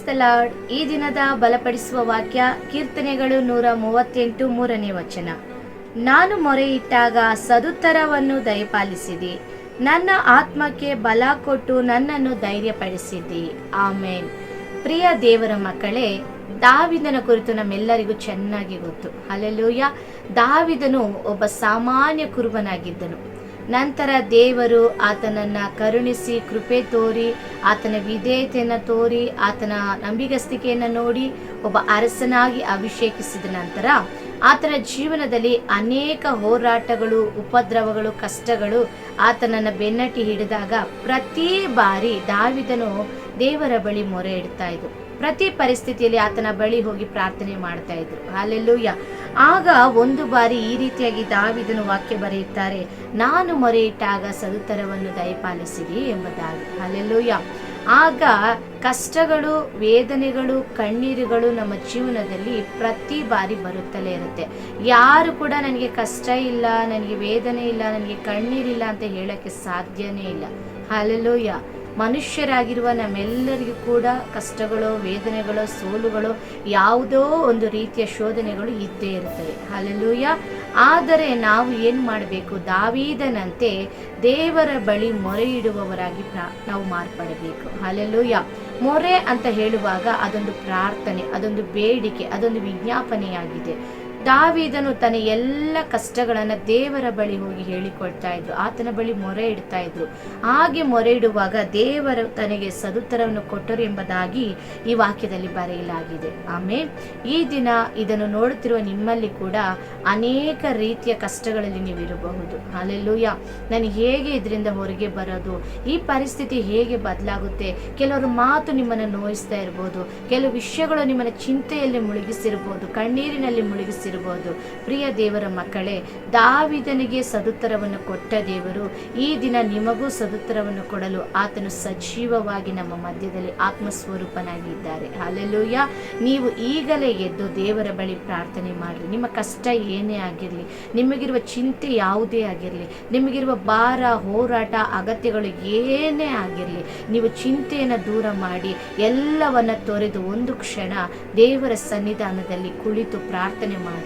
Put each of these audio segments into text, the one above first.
Praise the lord. ಈ ದಿನದ ಬಲಪಡಿಸುವ ವಾಕ್ಯ ಕೀರ್ತನೆಗಳು 138 3ನೇ ವಚನ. ನಾನು ಮೊರೆಯಿಟ್ಟಾಗ ಸದುತ್ತರವನ್ನು ದಯಪಾಲಿಸಿದಿ, ನನ್ನ ಆತ್ಮಕ್ಕೆ ಬಲ ಕೊಟ್ಟು ನನ್ನನ್ನು ಧೈರ್ಯಪಡಿಸಿದ್ದಿ. ಆಮೇನ್. ಪ್ರಿಯ ದೇವರ ಮಕ್ಕಳೇ, ದಾವಿದನ ಕುರಿತು ನಮ್ಮೆಲ್ಲರಿಗೂ ಚೆನ್ನಾಗಿ ಗೊತ್ತು. ಹಲ್ಲೆಲೂಯಾ. ದಾವಿದನು ಒಬ್ಬ ಸಾಮಾನ್ಯ ಕುರುಬನಾಗಿದ್ದನು. ನಂತರ ದೇವರು ಆತನನ್ನ ಕರುಣಿಸಿ ಕೃಪೆ ತೋರಿ ಆತನ ವಿಧೇಯತೆಯನ್ನು ತೋರಿ ಆತನ ನಂಬಿಗಸ್ತಿಕೆಯನ್ನು ನೋಡಿ ಒಬ್ಬ ಅರಸನಾಗಿ ಅಭಿಷೇಕಿಸಿದ ನಂತರ ಆತನ ಜೀವನದಲ್ಲಿ ಅನೇಕ ಹೋರಾಟಗಳು, ಉಪದ್ರವಗಳು, ಕಷ್ಟಗಳು ಆತನನ್ನು ಬೆನ್ನಟ್ಟಿ ಹಿಡಿದಾಗ ಪ್ರತಿ ಬಾರಿ ದಾವಿದನು ದೇವರ ಬಳಿ ಮೊರೆ ಇಡ್ತಾ ಇದ್ರು. ಪ್ರತಿ ಪರಿಸ್ಥಿತಿಯಲ್ಲಿ ಆತನ ಬಳಿ ಹೋಗಿ ಪ್ರಾರ್ಥನೆ ಮಾಡ್ತಾ ಇದ್ರು. ಹಲ್ಲೆಲೂಯಾ. ಆಗ ಒಂದು ಬಾರಿ ಈ ರೀತಿಯಾಗಿ ದಾವಿದನು ವಾಕ್ಯ ಬರೆಯುತ್ತಾರೆ, ನಾನು ಮೊರೆ ಇಟ್ಟಾಗ ಸದುತ್ತರವನ್ನು ದಯಪಾಲಿಸಿದಿ ಎಂಬುದಾಗಿ. ಹಲ್ಲೆಲೂಯಾ. ಆಗ ಕಷ್ಟಗಳು, ವೇದನೆಗಳು, ಕಣ್ಣೀರುಗಳು ನಮ್ಮ ಜೀವನದಲ್ಲಿ ಪ್ರತಿ ಬಾರಿ ಬರುತ್ತಲೇ ಇರುತ್ತೆ. ಯಾರು ಕೂಡ ನನಗೆ ಕಷ್ಟ ಇಲ್ಲ, ನನಗೆ ವೇದನೆ ಇಲ್ಲ, ನನಗೆ ಕಣ್ಣೀರಿಲ್ಲ ಅಂತ ಹೇಳಕ್ಕೆ ಸಾಧ್ಯನೇ ಇಲ್ಲ. ಹಲ್ಲೆಲೂಯಾ. ಮನುಷ್ಯರಾಗಿರುವ ನಮ್ಮೆಲ್ಲರಿಗೂ ಕೂಡ ಕಷ್ಟಗಳು, ವೇದನೆಗಳು, ಸೋಲುಗಳು, ಯಾವುದೋ ಒಂದು ರೀತಿಯ ಶೋಧನೆಗಳು ಇದ್ದೇ ಇರುತ್ತವೆ. ಹಲ್ಲೆಲೂಯಾ. ಆದರೆ ನಾವು ಏನು ಮಾಡಬೇಕು? ದಾವೀದನಂತೆ ದೇವರ ಬಳಿ ಮೊರೆ ಇಡುವವರಾಗಿ ನಾವು ಮಾರ್ಪಡಬೇಕು. ಹಲ್ಲೆಲೂಯಾ. ಮೊರೆ ಅಂತ ಹೇಳುವಾಗ ಅದೊಂದು ಪ್ರಾರ್ಥನೆ, ಅದೊಂದು ಬೇಡಿಕೆ, ಅದೊಂದು ವಿಜ್ಞಾಪನೆಯಾಗಿದೆ. ದಾವೀದನು ತನ್ನ ಎಲ್ಲ ಕಷ್ಟಗಳನ್ನು ದೇವರ ಬಳಿ ಹೋಗಿ ಹೇಳಿಕೊಳ್ತಾ ಇದ್ರು, ಆತನ ಬಳಿ ಮೊರೆ ಇಡ್ತಾ ಇದ್ರು. ಹಾಗೆ ಮೊರೆ ಇಡುವಾಗ ದೇವರು ತನಗೆ ಸದುತ್ತರವನ್ನು ಕೊಟ್ಟರು ಎಂಬುದಾಗಿ ಈ ವಾಕ್ಯದಲ್ಲಿ ಬರೆಯಲಾಗಿದೆ. ಆಮೇಲೆ ಈ ದಿನ ಇದನ್ನು ನೋಡುತ್ತಿರುವ ನಿಮ್ಮಲ್ಲಿ ಕೂಡ ಅನೇಕ ರೀತಿಯ ಕಷ್ಟಗಳಲ್ಲಿ ನೀವು ಇರಬಹುದು. ಹಲ್ಲೆಲೂಯಾ. ನಾನು ಹೇಗೆ ಇದರಿಂದ ಹೊರಗೆ ಬರೋದು? ಈ ಪರಿಸ್ಥಿತಿ ಹೇಗೆ ಬದಲಾಗುತ್ತೆ? ಕೆಲವರು ಮಾತು ನಿಮ್ಮನ್ನು ನೋಯಿಸ್ತಾ ಇರ್ಬೋದು, ಕೆಲವು ವಿಷಯಗಳು ನಿಮ್ಮನ್ನು ಚಿಂತೆಯಲ್ಲಿ ಮುಳುಗಿಸಿರ್ಬೋದು, ಕಣ್ಣೀರಿನಲ್ಲಿ ಮುಳುಗಿಸಿ ಇರಬಹುದು. ಪ್ರಿಯ ದೇವರ ಮಕ್ಕಳೇ, ದಾವಿದನಿಗೆ ಸದುತ್ತರವನ್ನು ಕೊಟ್ಟ ದೇವರು ಈ ದಿನ ನಿಮಗೂ ಸದುತ್ತರವನ್ನು ಕೊಡಲು ಆತನು ಸಜೀವವಾಗಿ ನಮ್ಮ ಮಧ್ಯದಲ್ಲಿ ಆತ್ಮಸ್ವರೂಪನಾಗಿದ್ದಾರೆ. ಹಲ್ಲೆಲೂಯಾ. ನೀವು ಈಗಲೇ ಎದ್ದು ದೇವರ ಬಳಿ ಪ್ರಾರ್ಥನೆ ಮಾಡಿರಿ. ನಿಮ್ಮ ಕಷ್ಟ ಏನೇ ಆಗಿರಲಿ, ನಿಮಗಿರುವ ಚಿಂತೆ ಯಾವುದೇ ಆಗಿರಲಿ, ನಿಮಗಿರುವ ಭಾರ, ಹೋರಾಟ, ಅಗತ್ಯಗಳು ಏನೇ ಆಗಿರಲಿ, ನೀವು ಚಿಂತೆಯನ್ನು ದೂರ ಮಾಡಿ ಎಲ್ಲವನ್ನ ತೊರೆದು ಒಂದು ಕ್ಷಣ ದೇವರ ಸನ್ನಿಧಾನದಲ್ಲಿ ಕುಳಿತು ಪ್ರಾರ್ಥನೆ ಮಾಡಿ.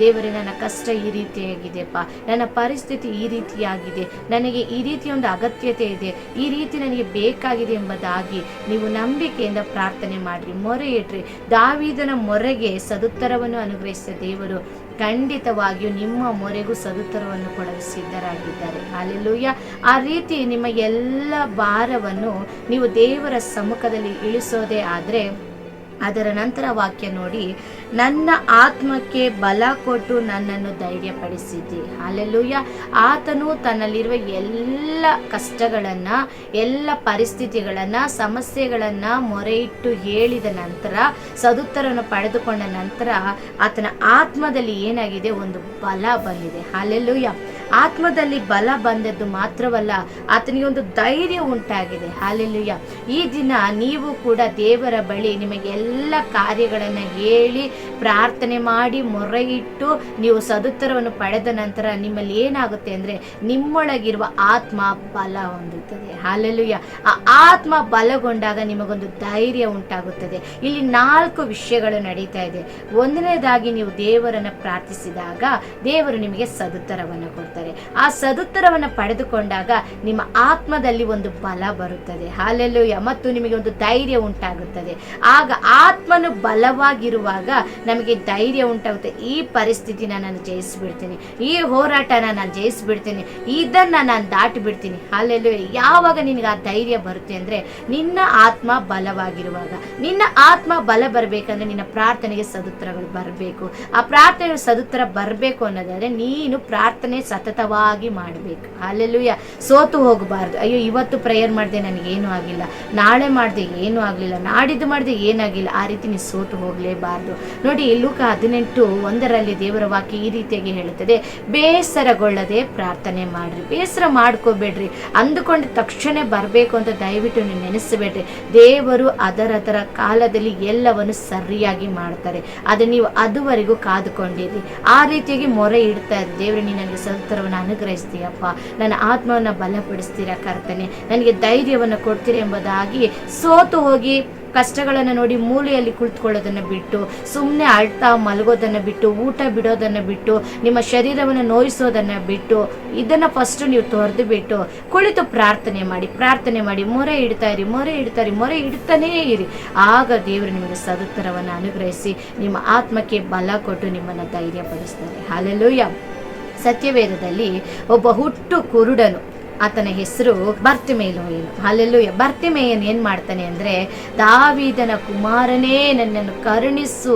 ದೇವರೇ, ನನ್ನ ಕಷ್ಟ ಈ ರೀತಿಯಾಗಿದೆಪ್ಪ, ನನ್ನ ಪರಿಸ್ಥಿತಿ ಈ ರೀತಿಯಾಗಿದೆ, ನನಗೆ ಈ ರೀತಿಯ ಒಂದು ಅಗತ್ಯತೆ ಇದೆ, ಈ ರೀತಿ ನನಗೆ ಬೇಕಾಗಿದೆ ಎಂಬುದಾಗಿ ನೀವು ನಂಬಿಕೆಯಿಂದ ಪ್ರಾರ್ಥನೆ ಮಾಡ್ರಿ, ಮೊರೆ ಇಡ್ರಿ. ದಾವೀದನ ಮೊರೆಗೆ ಸದುತ್ತರವನ್ನು ಅನುಗ್ರಹಿಸಿದ ದೇವರು ಖಂಡಿತವಾಗಿಯೂ ನಿಮ್ಮ ಮೊರೆಗೂ ಸದುತ್ತರವನ್ನು ಕೊಡಲು ಸಿದ್ಧರಾಗಿದ್ದಾರೆ. ಹಲ್ಲೆಲೂಯಾ. ಆ ರೀತಿ ನಿಮ್ಮ ಎಲ್ಲ ಭಾರವನ್ನು ನೀವು ದೇವರ ಸಮ್ಮುಖದಲ್ಲಿ ಇಳಿಸೋದೇ ಆದರೆ ಅದರ ನಂತರ ವಾಕ್ಯ ನೋಡಿ, ನನ್ನ ಆತ್ಮಕ್ಕೆ ಬಲ ಕೊಟ್ಟು ನನ್ನನ್ನು ಧೈರ್ಯಪಡಿಸಿದ್ದಿ. ಹಲ್ಲೆಲೂಯಾ. ಆತನು ತನ್ನಲ್ಲಿರುವ ಎಲ್ಲ ಕಷ್ಟಗಳನ್ನು, ಎಲ್ಲ ಪರಿಸ್ಥಿತಿಗಳನ್ನು, ಸಮಸ್ಯೆಗಳನ್ನು ಮೊರೆಯಿಟ್ಟು ಹೇಳಿದ ನಂತರ, ಸದುತ್ತರವನ್ನು ಪಡೆದುಕೊಂಡ ನಂತರ ಆತನ ಆತ್ಮದಲ್ಲಿ ಏನಾಗಿದೆ? ಒಂದು ಬಲ ಬಂದಿದೆ. ಹಲ್ಲೆಲೂಯಾ. ಆತ್ಮದಲ್ಲಿ ಬಲ ಬಂದದ್ದು ಮಾತ್ರವಲ್ಲ, ಆತನಿಗೆ ಒಂದು ಧೈರ್ಯ ಉಂಟಾಗಿದೆ. ಹಲ್ಲೆಲೂಯಾ. ಈ ದಿನ ನೀವು ಕೂಡ ದೇವರ ಬಳಿ ನಿಮಗೆ ಎಲ್ಲ ಕಾರ್ಯಗಳನ್ನು ಹೇಳಿ ಪ್ರಾರ್ಥನೆ ಮಾಡಿ ಮೊರೆ ಇಟ್ಟು ನೀವು ಸದುತ್ತರವನ್ನು ಪಡೆದ ನಂತರ ನಿಮ್ಮಲ್ಲಿ ಏನಾಗುತ್ತೆ ಅಂದರೆ ನಿಮ್ಮೊಳಗಿರುವ ಆತ್ಮ ಬಲ ಹೊಂದುತ್ತದೆ. ಹಲ್ಲೆಲೂಯಾ. ಆ ಆತ್ಮ ಬಲಗೊಂಡಾಗ ನಿಮಗೊಂದು ಧೈರ್ಯ ಉಂಟಾಗುತ್ತದೆ. ಇಲ್ಲಿ 4 ವಿಷಯಗಳು ನಡೀತಾ ಇದೆ. ಒಂದನೇದಾಗಿ, ನೀವು ದೇವರನ್ನು ಪ್ರಾರ್ಥಿಸಿದಾಗ ದೇವರು ನಿಮಗೆ ಸದುತ್ತರವನ್ನು ಕೊಡ್ತಾರೆ. ಆ ಸದುತ್ತರವನ್ನು ಪಡೆದುಕೊಂಡಾಗ ನಿಮ್ಮ ಆತ್ಮದಲ್ಲಿ ಒಂದು ಬಲ ಬರುತ್ತದೆ. ಹಲ್ಲೆಲೂಯಾ. ಮತ್ತು ನಿಮಗೆ ಒಂದು ಧೈರ್ಯ ಉಂಟಾಗುತ್ತದೆ. ಆಗ ಆತ್ಮನು ಬಲವಾಗಿರುವಾಗ ನಮಗೆ ಧೈರ್ಯ ಉಂಟಾಗುತ್ತೆ. ಈ ಪರಿಸ್ಥಿತಿನ ನಾನು ಜಯಿಸಿಬಿಡ್ತೀನಿ, ಈ ಹೋರಾಟನ ನಾನು ಜಯಿಸಿಬಿಡ್ತೀನಿ, ಇದನ್ನ ನಾನು ದಾಟಿ ಬಿಡ್ತೀನಿ. ಹಲ್ಲೆಲೂಯಾ. ಯಾವಾಗ ನಿನಗೆ ಆ ಧೈರ್ಯ ಬರುತ್ತೆ ಅಂದರೆ ನಿನ್ನ ಆತ್ಮ ಬಲವಾಗಿರುವಾಗ. ನಿನ್ನ ಆತ್ಮ ಬಲ ಬರಬೇಕಂದ್ರೆ ನಿನ್ನ ಪ್ರಾರ್ಥನೆಗೆ ಸದುತ್ತರಗಳು ಬರಬೇಕು. ಆ ಪ್ರಾರ್ಥನೆಗೆ ಸದುತ್ತರ ಬರಬೇಕು ಅನ್ನೋದಾದ್ರೆ ನೀನು ಪ್ರಾರ್ಥನೆ ಸತತವಾಗಿ ಮಾಡಬೇಕು. ಹಲ್ಲೆಲೂಯಾ. ಸೋತು ಹೋಗಬಾರ್ದು. ಅಯ್ಯೋ, ಇವತ್ತು ಪ್ರೇಯರ್ ಮಾಡಿದೆ ನನಗೇನು ಆಗಿಲ್ಲ, ನಾಳೆ ಮಾಡಿದೆ ಏನೂ ಆಗಲಿಲ್ಲ, ನಾಡಿದ್ದು ಮಾಡಿದೆ ಏನಾಗಿಲ್ಲ, ಆ ರೀತಿ ನೀವು ಸೋತು ಹೋಗಲೇಬಾರ್ದು. ನೋಡಿ, ಲೂಕ 18:1 ದೇವರ ವಾಕ್ಯ ಈ ರೀತಿಯಾಗಿ ಹೇಳುತ್ತದೆ, ಬೇಸರಗೊಳ್ಳದೆ ಪ್ರಾರ್ಥನೆ ಮಾಡ್ರಿ. ಬೇಸರ ಮಾಡ್ಕೋಬೇಡ್ರಿ. ಅಂದುಕೊಂಡು ತಕ್ಷಣ ಬರಬೇಕು ಅಂತ ದಯವಿಟ್ಟು ನೀವು ನೆನೆಸಬೇಡ್ರಿ. ದೇವರು ಅದರ ಕಾಲದಲ್ಲಿ ಎಲ್ಲವನ್ನು ಸರಿಯಾಗಿ ಮಾಡ್ತಾರೆ. ಅದು ನೀವು ಅದುವರೆಗೂ ಕಾದುಕೊಂಡಿರಿ. ಆ ರೀತಿಯಾಗಿ ಮೊರೆ ಇಡ್ತಾ ಇರಿ. ದೇವರೇ, ನೀನು ನನಗೆ ಸದುತ್ತರವನ್ನು ಅನುಗ್ರಹಿಸ್ತೀಯಪ್ಪ, ನನ್ನ ಆತ್ಮವನ್ನು ಬಲಪಡಿಸ್ತೀರಾ ಕರ್ತನೆ, ನನಗೆ ಧೈರ್ಯವನ್ನು ಕೊಡ್ತೀರಿ ಎಂಬುದಾಗಿ ಸೋತು ಹೋಗಿ ಕಷ್ಟಗಳನ್ನು ನೋಡಿ ಮೂಲೆಯಲ್ಲಿ ಕುಳಿತುಕೊಳ್ಳೋದನ್ನು ಬಿಟ್ಟು, ಸುಮ್ಮನೆ ಅಳ್ತಾ ಮಲಗೋದನ್ನು ಬಿಟ್ಟು, ಊಟ ಬಿಡೋದನ್ನು ಬಿಟ್ಟು, ನಿಮ್ಮ ಶರೀರವನ್ನು ನೋಯಿಸೋದನ್ನು ಬಿಟ್ಟು, ಇದನ್ನು ಫಸ್ಟು ನೀವು ತೊರೆದು ಬಿಟ್ಟು ಕುಳಿತು ಪ್ರಾರ್ಥನೆ ಮಾಡಿ ಮೊರೆ ಇಡ್ತಾನೆ ಇರಿ. ಆಗ ದೇವರು ನಿಮಗೆ ಸದುತ್ತರವನ್ನು ಅನುಗ್ರಹಿಸಿ ನಿಮ್ಮ ಆತ್ಮಕ್ಕೆ ಬಲ ಕೊಟ್ಟು ನಿಮ್ಮನ್ನು ಧೈರ್ಯಪಡಿಸ್ತಾರೆ. ಹಲ್ಲೆಲೂಯಾ. ಸತ್ಯವೇದದಲ್ಲಿ ಒಬ್ಬ ಹುಟ್ಟು ಕುರುಡನು, ಆತನ ಹೆಸರು ಬರ್ತಿಮೇಯನು. ಹಲ್ಲೆಲೂಯ. ಬರ್ತಿಮೇಯನು ಏನ್ ಮಾಡ್ತಾನೆ ಅಂದ್ರೆ, ದಾವೀದನ ಕುಮಾರನೇ ನನ್ನನ್ನು ಕರುಣಿಸು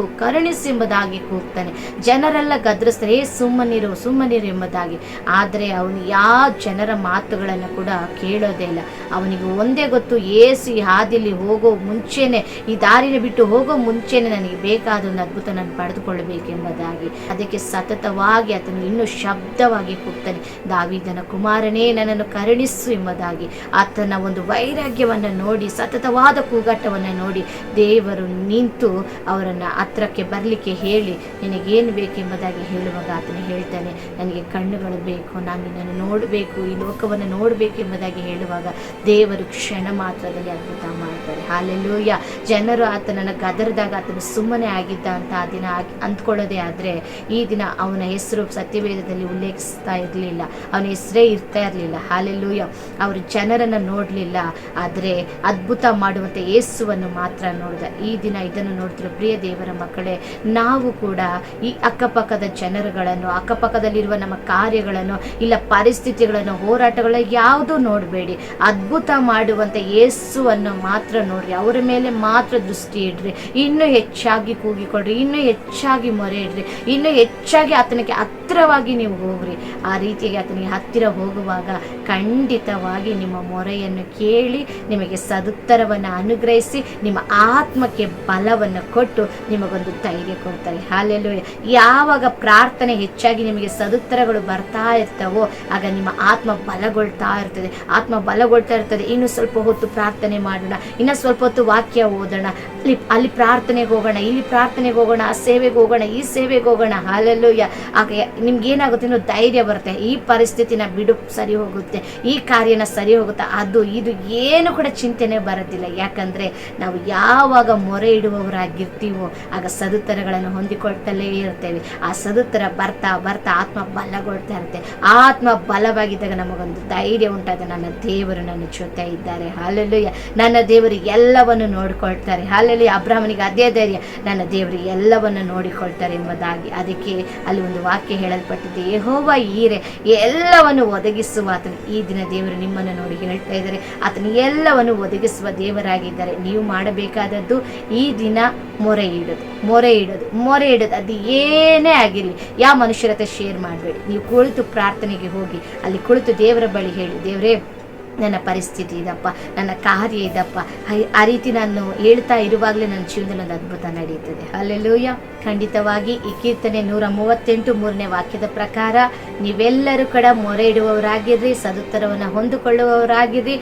ಎಂಬುದಾಗಿ ಕೂಗ್ತಾನೆ. ಜನರೆಲ್ಲ ಗದರಿಸ್ತಾರೆ, ಸುಮ್ಮನಿರು ಎಂಬುದಾಗಿ. ಆದರೆ ಅವನು ಯಾವ ಜನರ ಮಾತುಗಳನ್ನು ಕೂಡ ಕೇಳೋದೇ ಇಲ್ಲ. ಅವನಿಗೆ ಒಂದೇ ಗೊತ್ತು, ಏಸು ಈ ಹಾದಿಲಿ ಹೋಗೋ ಮುಂಚೆನೆ, ಈ ದಾರಿನ ಬಿಟ್ಟು ಹೋಗೋ ಮುಂಚೆನೆ ನನಗೆ ಬೇಕಾದ ಒಂದು ಅದ್ಭುತ ನಾನು ಪಡೆದುಕೊಳ್ಳಬೇಕೆಂಬುದಾಗಿ. ಅದಕ್ಕೆ ಸತತವಾಗಿ ಆತನು ಇನ್ನೂ ಶಬ್ದವಾಗಿ ಕೂಗ್ತಾನೆ, ದಾವೀದನ ಕುಮಾರನೇ ನನ್ನನ್ನು ಕರುಣಿಸು ಎಂಬುದಾಗಿ. ಆತನ ಒಂದು ವೈರಾಗ್ಯವನ್ನು ನೋಡಿ, ಸತತವಾದ ಕೂಗಾಟವನ್ನು ನೋಡಿ ದೇವರು ನಿಂತು ಅವರನ್ನು ಹತ್ರಕ್ಕೆ ಬರಲಿಕ್ಕೆ ಹೇಳಿ, ನಿನಗೇನು ಬೇಕೆಂಬುದಾಗಿ ಹೇಳುವಾಗ ಆತನು ಹೇಳ್ತಾನೆ, ನನಗೆ ಕಣ್ಣುಗಳು ಬೇಕು, ನಾನು ನಿನ್ನನ್ನು ನೋಡಬೇಕು, ಈ ಲೋಕವನ್ನು ನೋಡಬೇಕು ಎಂಬುದಾಗಿ ಹೇಳುವಾಗ ದೇವರು ಕ್ಷಣ ಮಾತ್ರದಲ್ಲಿ ಅದ್ಭುತ ಮಾಡ್ತಾರೆ. ಹಲ್ಲೆಲೂಯ. ಜನರು ಆತನನ್ನು ಗದರಿದಾಗ ಆತನು ಸುಮ್ಮನೆ ಆಗಿದ್ದ ಅಂತ ಆ ದಿನ ಅಂದ್ಕೊಳ್ಳೋದೇ ಆದರೆ, ಈ ದಿನ ಅವನ ಹೆಸರು ಸತ್ಯವೇದದಲ್ಲಿ ಉಲ್ಲೇಖಿಸ್ತಾ ಇರಲಿಲ್ಲ, ಅವನ ಹೆಸರೇ ಇರ್ತಾ ಇರಲಿಲ್ಲ. ಹಲ್ಲೆಲೂಯ. ಅವರು ಜನರನ್ನು ನೋಡಲಿಲ್ಲ, ಆದರೆ ಅದ್ಭುತ ಮಾಡುವಂತೆ ಯೇಸುವನ್ನು ಮಾತ್ರ ನೋಡಿದ. ಈ ದಿನ ಇದನ್ನು ನೋಡ್ತಿರೋ ಪ್ರಿಯ ದೇವರ ಮಕ್ಕಳೇ, ನಾವು ಕೂಡ ಈ ಅಕ್ಕಪಕ್ಕದ ಜನರುಗಳನ್ನು, ಅಕ್ಕಪಕ್ಕದಲ್ಲಿರುವ ನಮ್ಮ ಕಾರ್ಯಗಳನ್ನು, ಇಲ್ಲ ಪರಿಸ್ಥಿತಿಗಳನ್ನು, ಹೋರಾಟಗಳ ಯಾವುದೂ ನೋಡಬೇಡಿ. ಅದ್ಭುತ ಮಾಡುವಂತೆ ಯೇಸುವನ್ನು ಮಾತ್ರ ನೋಡ್ರಿ, ಅವರ ಮೇಲೆ ಮಾತ್ರ ದೃಷ್ಟಿ ಇಡ್ರಿ. ಇನ್ನೂ ಹೆಚ್ಚಾಗಿ ಕೂಗಿಕೊಡ್ರಿ, ಇನ್ನೂ ಹೆಚ್ಚಾಗಿ ಮೊರೆ ಇಡ್ರಿ, ಇನ್ನೂ ಹೆಚ್ಚಾಗಿ ಆತನಿಗೆ ಹತ್ತಿರವಾಗಿ ನೀವು ಹೋಗ್ರಿ. ಆ ರೀತಿಯಾಗಿ ಆತನಿಗೆ ಹತ್ತಿರ ಹೋಗುವಾಗ ಖಂಡಿತವಾಗಿ ನಿಮ್ಮ ಮೊರೆಯನ್ನು ಕೇಳಿ ನಿಮಗೆ ಸದುತ್ತರವನ್ನು ಅನುಗ್ರಹಿಸಿ ನಿಮ್ಮ ಆತ್ಮಕ್ಕೆ ಬಲವನ್ನು ಕೊಟ್ಟು ನಿಮಗೊಂದು ಧೈರ್ಯ ಕೊಡ್ತಾರೆ. ಹಲ್ಲೆಲೂಯಾ. ಯಾವಾಗ ಪ್ರಾರ್ಥನೆ ಹೆಚ್ಚಾಗಿ ನಿಮಗೆ ಸದುತ್ತರಗಳು ಬರ್ತಾ ಇರ್ತವೋ ಆಗ ನಿಮ್ಮ ಆತ್ಮ ಬಲಗೊಳ್ತಾ ಇರ್ತದೆ. ಇನ್ನು ಸ್ವಲ್ಪ ಹೊತ್ತು ಪ್ರಾರ್ಥನೆ ಮಾಡೋಣ, ಇನ್ನು ಸ್ವಲ್ಪ ಹೊತ್ತು ವಾಕ್ಯ ಓದೋಣ, ಅಲ್ಲಿ ಪ್ರಾರ್ಥನೆಗೆ ಹೋಗೋಣ, ಇಲ್ಲಿ ಪ್ರಾರ್ಥನೆಗೆ ಹೋಗೋಣ, ಆ ಸೇವೆಗೆ ಹೋಗೋಣ, ಈ ಸೇವೆಗೆ ಹೋಗೋಣ. ಹಲ್ಲೆಲೂಯಾ. ಆಗ ನಿಮ್ಗೇನಾಗುತ್ತೆ, ಇನ್ನೂ ಧೈರ್ಯ ಬರುತ್ತೆ. ಈ ಪರಿಸ್ಥಿತಿನ ಬಿಡು, ಸರಿ ಹೋಗುತ್ತೆ, ಈ ಕಾರ್ಯನ ಸರಿ ಹೋಗುತ್ತೆ, ಅದು ಇದು ಏನು ಕೂಡ ಚಿಂತೆನೆ ಬರೋದಿಲ್ಲ. ಯಾಕಂದರೆ ನಾವು ಯಾವಾಗ ಮೊರೆ ಇಡುವವರಾಗಿರ್ತೀವೋ ಆಗ ಸದುತ್ತರಗಳನ್ನು ಹೊಂದಿಕೊಳ್ತಲೇ ಇರ್ತೇವೆ. ಆ ಸದುತ್ತರ ಬರ್ತಾ ಆತ್ಮ ಬಲಗೊಳ್ತಾ ಇರುತ್ತೆ. ಆತ್ಮ ಬಲವಾಗಿದ್ದಾಗ ನಮಗೊಂದು ಧೈರ್ಯ ಉಂಟಾದ, ನನ್ನ ದೇವರು ನನ್ನ ಜೊತೆ ಇದ್ದಾರೆ. ಹಲ್ಲೆಲೂಯಾ. ನನ್ನ ದೇವರು ಎಲ್ಲವನ್ನು ನೋಡಿಕೊಳ್ತಾರೆ. ಹಲ್ಲೆಲೂಯಾ. ಅಬ್ರಹಾಮನಿಗೆ ಅದೇ ಧೈರ್ಯ, ನನ್ನ ದೇವರು ಎಲ್ಲವನ್ನು ನೋಡಿಕೊಳ್ತಾರೆ ಎಂಬುದಾಗಿ. ಅದಕ್ಕೆ ಅಲ್ಲಿ ಒಂದು ವಾಕ್ಯ ಹೇಳಲ್ಪಟ್ಟಿದೆ, ಯೆಹೋವ ಈರೆ ಎಲ್ಲವನ್ನು ಒದಗಿಸುವ ಆತನು. ಈ ದಿನ ದೇವರು ನಿಮ್ಮನ್ನು ನೋಡಿ ಹೇಳ್ತಾ ಇದ್ದಾರೆ, ಆತನು ಎಲ್ಲವನ್ನು ಒದಗಿಸುವ ದೇವರಾಗಿದ್ದಾರೆ. ನೀವು ಮಾಡಬೇಕಾದದ್ದು ಈ ದಿನ ಮೊರೆ ಇಡೋದು. ಅದು ಏನೇ ಆಗಿರಲಿ, ಯಾವ ಮನುಷ್ಯರ ಹತ್ರ ಶೇರ್ ಮಾಡಬೇಡಿ. ನೀವು ಕುಳಿತು ಪ್ರಾರ್ಥನೆಗೆ ಹೋಗಿ, ಅಲ್ಲಿ ಕುಳಿತು ದೇವರ ಬಳಿ ಹೇಳಿ, ದೇವರೇ ನನ್ನ ಪರಿಸ್ಥಿತಿ ಇದಪ್ಪ, ನನ್ನ ಕಾರ್ಯ ಇದಪ್ಪ. ಆ ರೀತಿ ನಾನು ಹೇಳ್ತಾ ಇರುವಾಗಲೇ ನನ್ನ ಜೀವನದಲ್ಲಿ ಒಂದು ಅದ್ಭುತ ನಡೆಯುತ್ತದೆ. ಹಲ್ಲೆಲೂಯಾ. ಖಂಡಿತವಾಗಿ ಈ ಕೀರ್ತನೆ 138 3ನೇ ವಾಕ್ಯದ ಪ್ರಕಾರ ನೀವೆಲ್ಲರೂ ಕೂಡ ಮೊರೆ ಇಡುವವರಾಗಿರ್ರಿ, ಸದುತ್ತರವನ್ನು ಹೊಂದಿಕೊಳ್ಳುವವರಾಗಿರ್ರಿ.